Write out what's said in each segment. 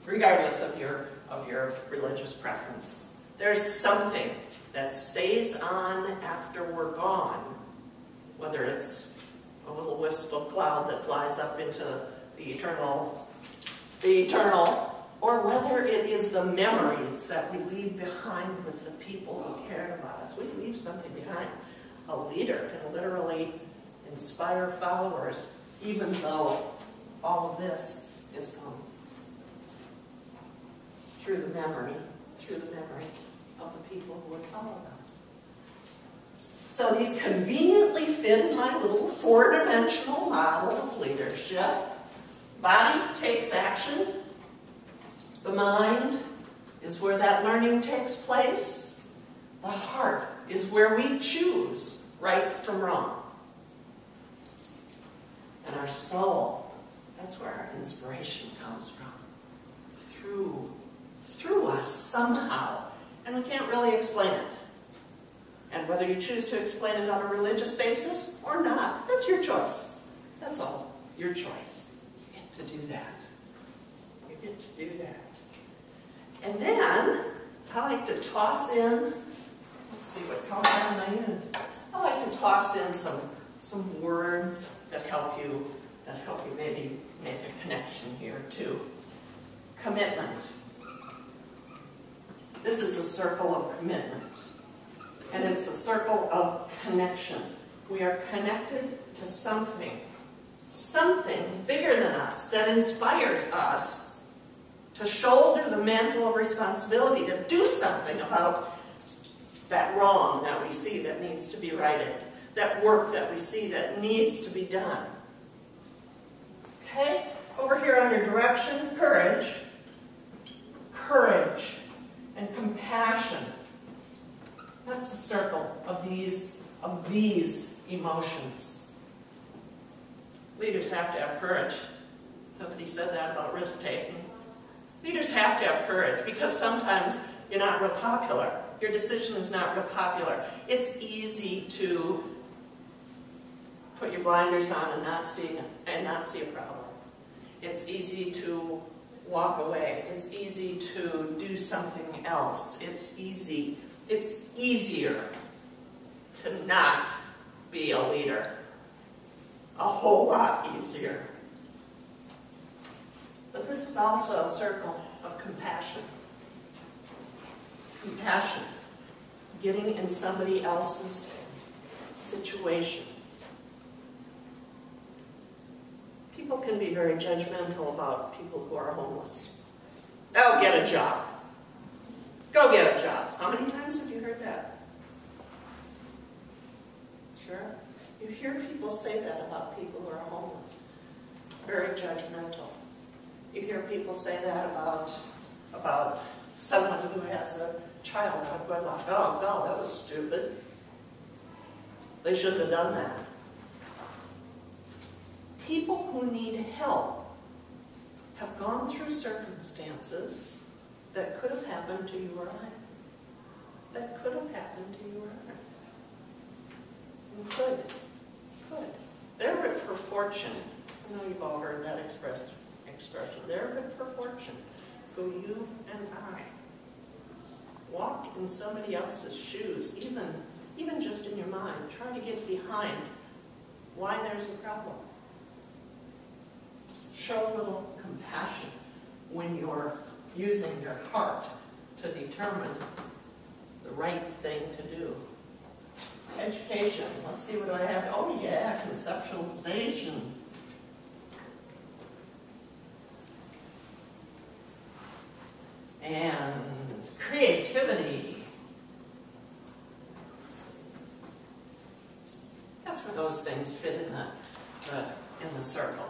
regardless of your religious preference. There's something that stays on after we're gone, whether it's a little wisp of cloud that flies up into the eternal, or whether it is the memories that we leave behind with the people who cared about us. We leave something behind. A leader can literally inspire followers, even though all of this is gone. Through the memory of the people who would follow them. So these conveniently fit in my little four-dimensional model of leadership. Body takes action. The mind is where that learning takes place. The heart is where we choose right from wrong. And our soul, that's where our inspiration comes from. Through us somehow. And we can't really explain it. And whether you choose to explain it on a religious basis or not, that's your choice. That's all. Your choice. You get to do that. You get to do that. And then, I like to toss in, let's see what color I use. I like to toss in some words that help you maybe make a connection here too. Commitment. This is a circle of commitment. And it's a circle of connection. We are connected to something bigger than us that inspires us to shoulder the mantle of responsibility, to do something about that wrong that we see that needs to be righted, that work that we see that needs to be done. Okay? Over here under direction, courage. Courage and compassion. That's the circle of these emotions. Leaders have to have courage. Somebody said that about risk-taking. Leaders have to have courage because sometimes you're not real popular. Your decision is not real popular. It's easy to put your blinders on and not see a problem. It's easy to walk away. It's easy to do something else. It's easier to not be a leader. A whole lot easier. But this is also a circle of compassion. Compassion. Getting in somebody else's situation. People can be very judgmental about people who are homeless. Oh, get a job. Go get a job. How many times have you heard that? Sure. You hear people say that about people who are homeless. Very judgmental. You hear people say that about someone who has a child out of wedlock. Oh, no, that was stupid. They shouldn't have done that. People who need help have gone through circumstances that could have happened to you or I. That could have happened to you or I. Could. They're good for fortune. I know you've all heard that expression. They're good for fortune. Who you and I walk in somebody else's shoes, even just in your mind. Try to get behind why there's a problem. Show a little compassion when you're using your heart to determine the right thing to do. Education. Let's see, what do I have? Oh yeah, conceptualization. And creativity. That's where those things fit in the circle.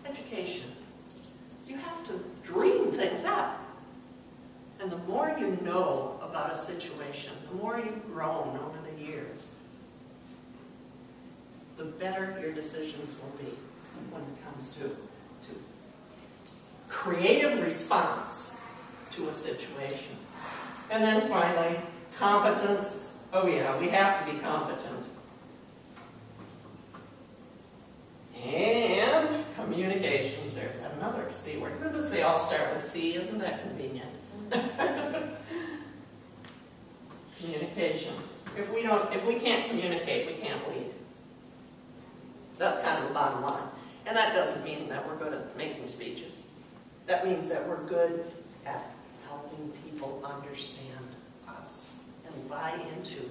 Education. You have to dream things up. And the more you know about a situation, the more you've grown over the years, the better your decisions will be when it comes to creative response to a situation. And then finally, competence. Oh yeah, we have to be competent. And communications. There's another C. C word. Notice they all start with C. Isn't that convenient? Communication. If we can't communicate, we can't lead. That's kind of the bottom line. And that doesn't mean that we're good at making speeches. That means that we're good at helping people understand us and buy into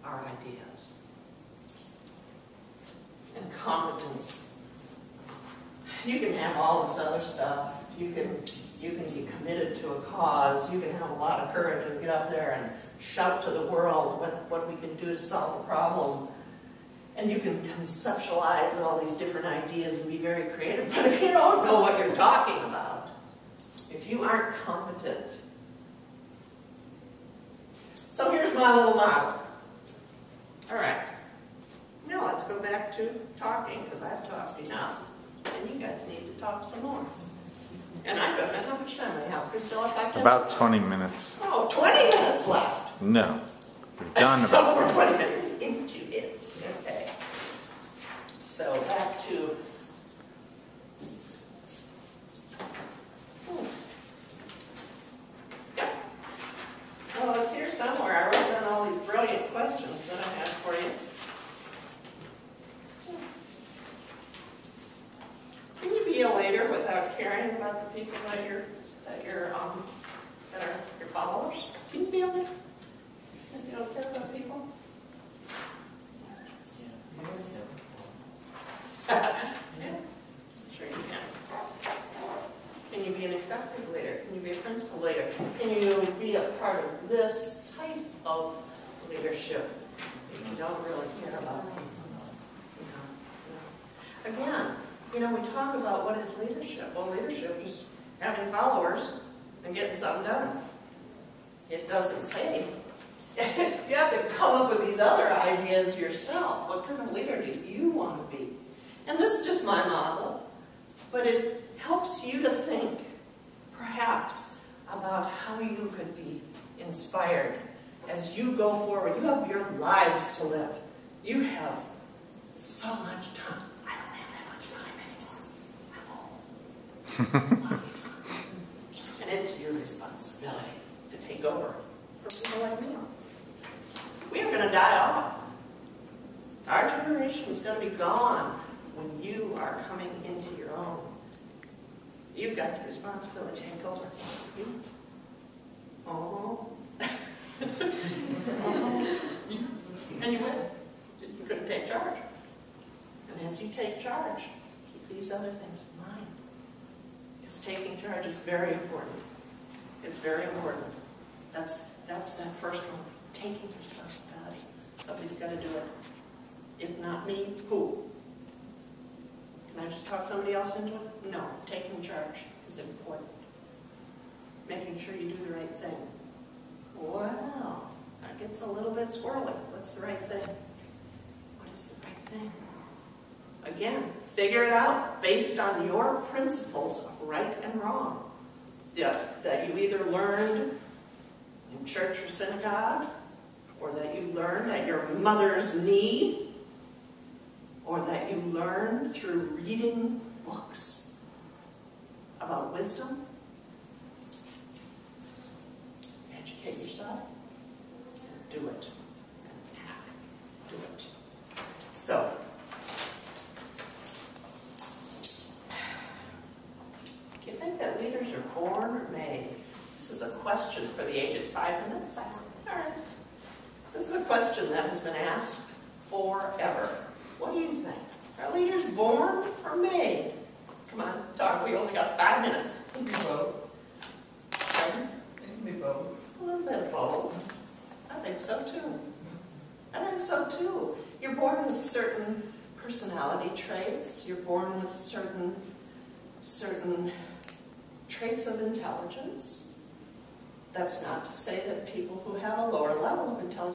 our ideas. And competence. You can have all this other stuff. You can be committed to a cause. You can have a lot of courage and get up there and shout to the world what we can do to solve a problem. And you can conceptualize all these different ideas and be very creative. But if you don't know what you're talking about, if you aren't competent. So here's my little model. All right. Now let's go back to talking, because I've talked enough. And you guys need to talk some more. And I don't know how much time I have. Priscilla, if I can... About 20 minutes. Oh, 20 minutes left. No. We've done about 20 20 minutes into it. Okay. So back to... Yeah. Well, it's here somewhere. I wrote down all these brilliant questions that I had for you. Can you be a leader without caring about the people that are your followers? Can you be a leader if you don't care about people? Yeah, sure you can. Can you be an effective leader? Can you be a principal leader? Can you be a part of this type of leadership if you don't really care about people? Again, we talk about what is leadership. Well, leadership is having followers and getting something done. It doesn't say. You have to come up with these other ideas yourself. What kind of leader do you want to be? And this is just my model, but it helps you to think, perhaps, about how you could be inspired as you go forward. You have your lives to live. You have so much time. I don't have that much time anymore. I'm old. And it's your responsibility to take over for people like me. We are going to die off. Our generation is going to be gone when you are coming into your own. You've got the responsibility to take over. You? Oh. And you will. You couldn't take charge. And as you take charge, keep these other things in mind. Because taking charge is very important. It's very important. That's that first one. Taking responsibility. Somebody's got to do it. If not me, who? Can I just talk somebody else into it? No. Taking charge is important. Making sure you do the right thing. Well, that gets a little bit swirly. What's the right thing? What is the right thing? Again, figure it out based on your principles of right and wrong. That you either learned in church or synagogue, or that you learned at your mother's knee, or that you learned through reading books about wisdom. Educate yourself and do it. And act. Do it. So, do you think that leaders are born or made? This is a question for the ages 5 minutes. All right. This is a question that has been asked forever. What do you think? Are leaders born or made? Come on, talk. We only got 5 minutes. It can be both. Pardon? It can be both. A little bit of both. I think so too. I think so too. You're born with certain personality traits. You're born with certain traits of intelligence. That's not to say that people who have a lower level of intelligence